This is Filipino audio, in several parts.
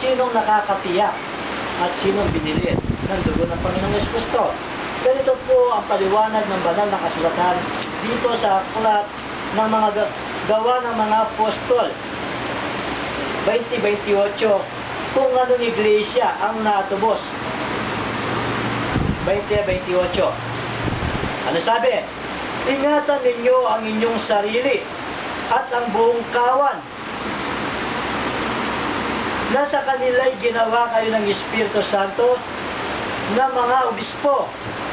sinong nakakatiyak at sinong binili ng dugo ng Panginoong Jesucristo. Ganito po ang paliwanag ng banal na kasulatan dito sa aklat ng mga gawa ng mga apostol 20:28 kung anong iglesia ang natubos. 20:28. Ano sabi? Ingatan ninyo ang inyong sarili at ang buong kawan. Nasa kanila'y ginawa kayo ng Espiritu Santo na mga obispo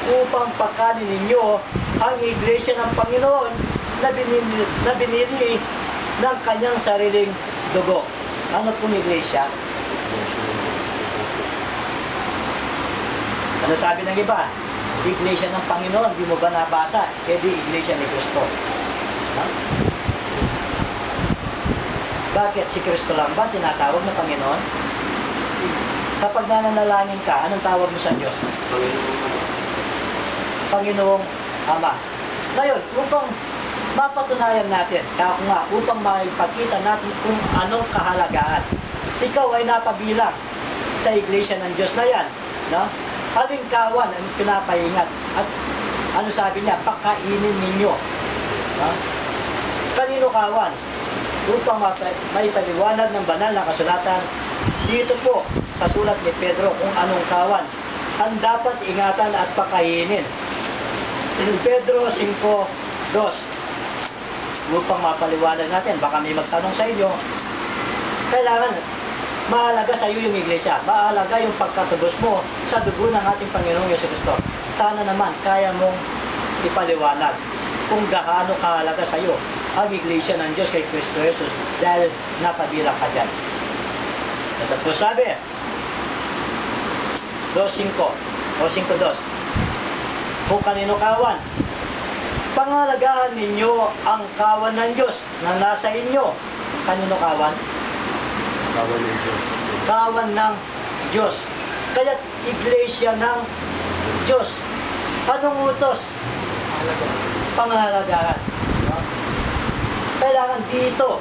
upang pakanin ninyo ang iglesia ng Panginoon na binili ng kanyang sariling dugo. Ano pong iglesia? Ano sabi ng iba? Iglesia ng Panginoon, di mo ba nabasa? E di iglesia ni Kristo. Ha? Bakit si Kristo lang ba tinatawag na Panginoon? Kapag nananalangin ka, anong tawag mo sa Diyos? Panginoong Ama. Ngayon, upang mapatunayan natin, kaya nga, upang maipakita natin kung anong kahalagaan, ikaw ay napabilang sa iglesia ng Diyos na yan. No? Aling kawan ang pinapahingat. At ano sabi niya? Pakainin ninyo. No? Kanino kawan? Upang maipaliwanag ng banal na kasulatan, dito po sa sulat ni Pedro kung anong kawan ang dapat ingatan at pakainin. Pedro 5:2. Upang mapaliwanag natin, baka may magtanong sa inyo, kailangan mahalaga sa iyo yung iglesia, mahalaga yung pagkatubos mo sa dugo ng ating Panginoong Jesucristo. Sana naman kaya mong ipaliwanag kung gaano kahalaga sa iyo ang iglesia ng Diyos kay Kristo Jesus dahil napabilang ka dyan. Ito po sabi, 2:5 o 5:2. Kung kanino kawan, pangalagaan ninyo ang kawan ng Diyos na nasa inyo. Kanino kawan? Kawan ng Diyos. Kawan ng Diyos. Kaya't iglesia ng Diyos. Anong utos? Pangalagaan. Kailangan dito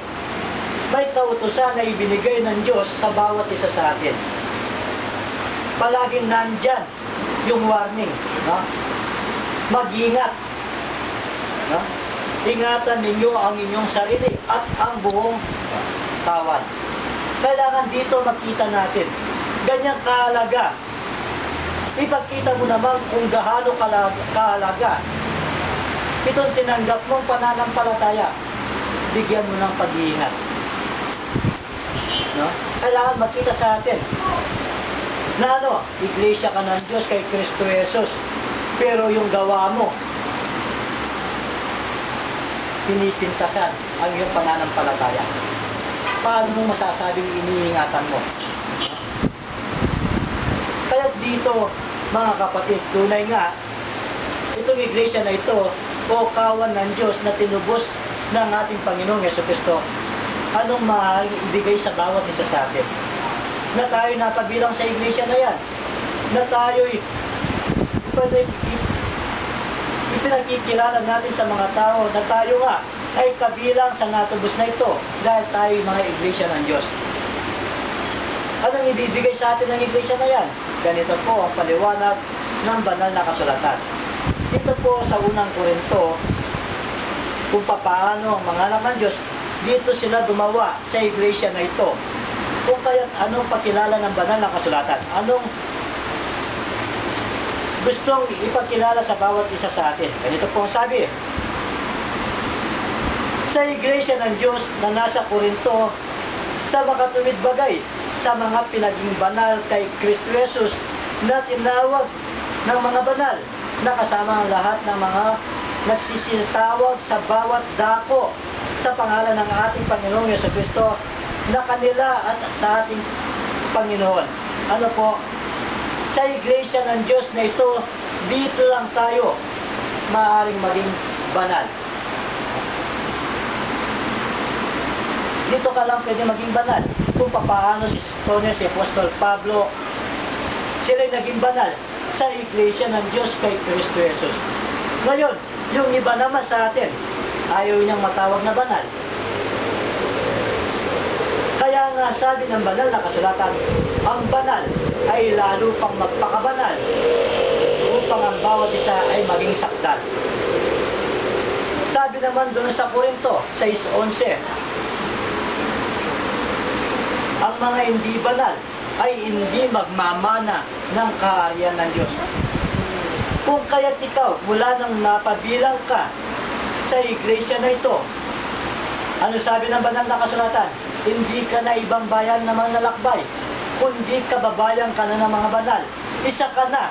may kautusan na ibinigay ng Diyos sa bawat isa sa atin. Palaging nandyan yung warning. No? Mag-ingat. No? Ingatan ninyo ang inyong sarili at ang buong kawan. Kailangan dito makita natin. Ganyang kahalaga. Ipagkita mo naman kung gaano kahalaga itong tinanggap mong pananampalataya. Bigyan mo ng pag-iingat. No? Kailangan makita sa atin na iglesia ka ng Diyos kay Kristo Jesus. Pero yung gawa mo, pinipintasan ang iyong pananampalataya. Paano mo masasabing iniingatan mo? Kaya dito, mga kapatid, tunay nga, itong iglesia na ito, o kawan ng Diyos na tinubos ng ating Panginoong Jesucristo, anong maaaring ibigay sa bawat isa sa atin? Na tayo napabilang sa iglesia na yan. Na tayo'y ipinagkikilala natin sa mga tao na tayo nga ay kabilang sa natubos na ito dahil tayo mga iglesia ng Diyos. Anong ibibigay sa atin ng iglesia na yan? Ganito po ang paliwanag ng banal na kasulatan. Dito po sa unang Korinto, kung paano ang mga anak ng Diyos, dito sila gumawa sa iglesia na ito. Kung kaya't anong pakilala ng banal na kasulatan? Anong gustong ipakilala sa bawat isa sa atin? Ganito po ang sabi. Sa iglesia ng Diyos na nasa Korinto, sa makatumid bagay, sa mga pinaging banal kay Kristo Jesus na tinawag ng mga banal, na kasama ang lahat ng mga nagsisitawag sa bawat dako sa pangalan ng ating Panginoong Jesucristo na kanila at sa ating Panginoon. Ano po? Sa iglesia ng Diyos na ito, dito lang tayo maaaring maging banal. Dito ka lang pwede maging banal. Kung paano si Sonia, si Apostol Pablo, sila'y naging banal sa iglesia ng Diyos kay Kristo Jesus. Ngayon, yung iba naman sa atin, ayaw niyang matawag na banal. Kaya Kaya nga sabi ng banal na kasulatan, ang banal ay lalo pang magpakabanal upang ang bawat isa ay maging sakdal. Sabi naman doon sa Korinto 6:11, ang mga hindi banal ay hindi magmamana ng kaharian ng Diyos. Kung kaya't ikaw, mula nang napabilang ka sa iglesia na ito, ano sabi ng banal na kasulatan? Hindi ka na ibang bayan na mga nalakbay, kundi kababayan ka na ng mga banal. Isa ka na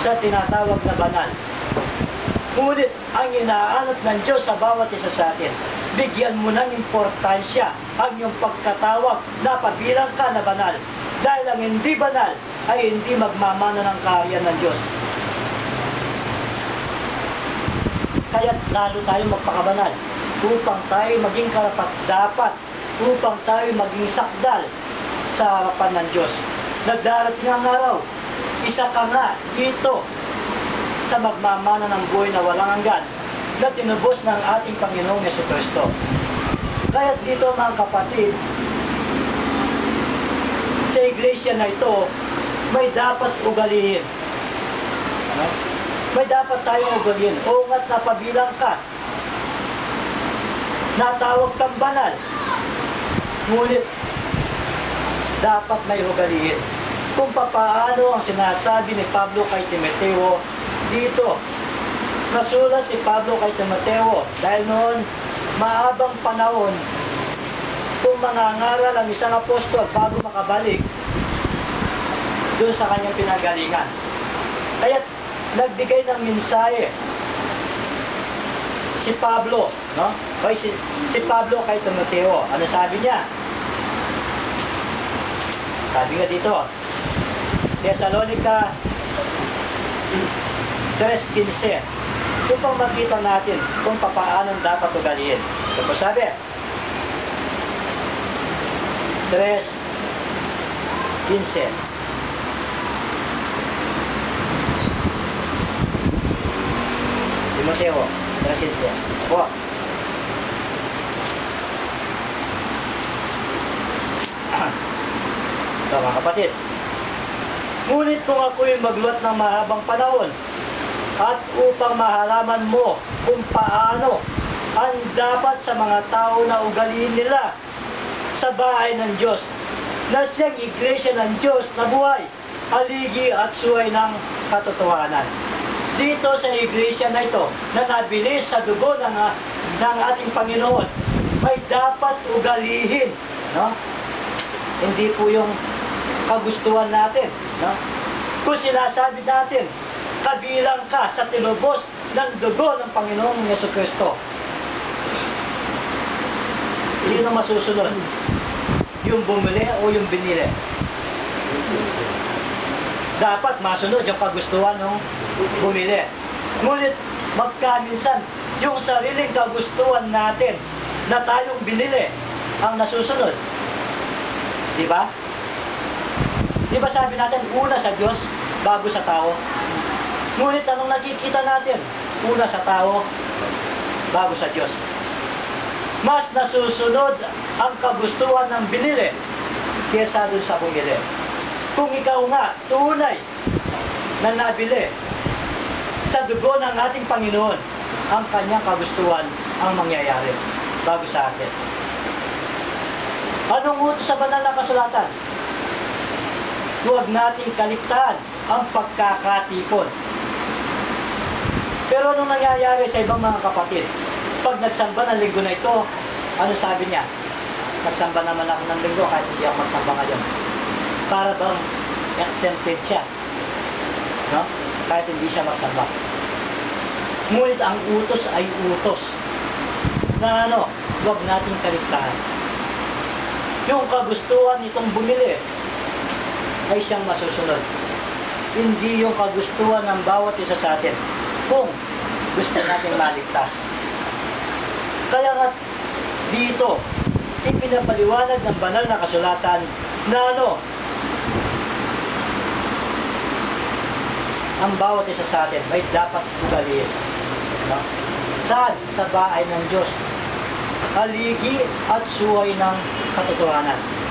sa tinatawag na banal. Ngunit ang inaanap ng Diyos sa bawat isa sa atin, bigyan mo ng importansya ang iyong pagkatawag na pabilang ka na banal. Dahil ang hindi banal ay hindi magmamana ng kaharian ng Diyos. Kaya't lalo tayo magpakabanal upang tayo maging karapat-dapat, upang tayo maging sakdal sa harapan ng Diyos. Nagdarating ang araw, isa ka nga dito sa magmamana ng buhay na walang hanggan na tinubos ng ating Panginoong Jesucristo. Kaya't dito mga kapatid, sa iglesia na ito, may dapat ugalihin. Ano? May dapat tayong ugalihin. O nga't napabilang ka, natawag kang banal, ngunit dapat may ugalihin. Kung papaano ang sinasabi ni Pablo kay Timoteo dito. Nasulat ni Pablo kay Timoteo dahil noon mahabang panahon kung mangangaral ang isang apostol bago makabalik doon sa kanyang pinanggalingan. Kaya nagbigay ng mensahe si Pablo, no? O si Pablo kay Timoteo. Ano sabi niya? Sabi nga dito, Thessalonica 3:15, upang makita natin kung paano dapat ugalihin. Ito po sabi, 3:15. Timoteo 3:15. Po. Ito mga kapatid. Ngunit kung ako'y magluwat ng mahabang panahon at upang mahalaman mo kung paano ang dapat sa mga tao na ugalihin nila sa bahay ng Diyos, na siyang iglesia ng Diyos na buhay, haligi at suway ng katotohanan. Dito sa iglesia na ito, na nabilis sa dugo ng ating Panginoon, may dapat ugalihin. No? Hindi po yung kagustuhan natin. No? Kung sinasabi natin, kabilang ka sa tinubos ng dugo ng Panginoong Jesucristo, sino masusunod? Yung bumili o yung binili? Dapat masunod yung kagustuhan ng bumili. Ngunit magkaminsan, yung sariling kagustuhan natin na tayong binili ang nasusunod. Di ba? Di ba sabi natin, una sa Diyos, bago sa tao? Ngunit anong nakikita natin? Una sa tao, bago sa Diyos. Mas nasusunod ang kagustuhan ng binili kesa dun sa bumili. Kung ikaw nga, tunay na nabili sa dugo ng ating Panginoon, ang kanyang kagustuhan ang mangyayari bago sa atin. Anong utos sa banal na kasulatan? Huwag nating kaligtaan ang pagkakatipon. Pero anong nangyayari sa ibang mga kapatid? Pag nagsamba ng linggo na ito, ano sabi niya? Nagsamba naman ako ng linggo kahit hindi ako magsamba ngayon. Para bang exempted siya. No? Kahit hindi siya magsamba. Ngunit ang utos ay utos. Na huwag nating kaligtaan. Yung kagustuhan nitong bumili ay siyang masusunod. Hindi yung kagustuhan ng bawat isa sa atin kung gusto natin maligtas. Kaya nga dito, ipinapaliwanag ng banal na kasulatan na ang bawat isa sa atin may dapat ugalihin. No? Saan? Sa bahay ng Diyos. haligi at suway ng katotohanan.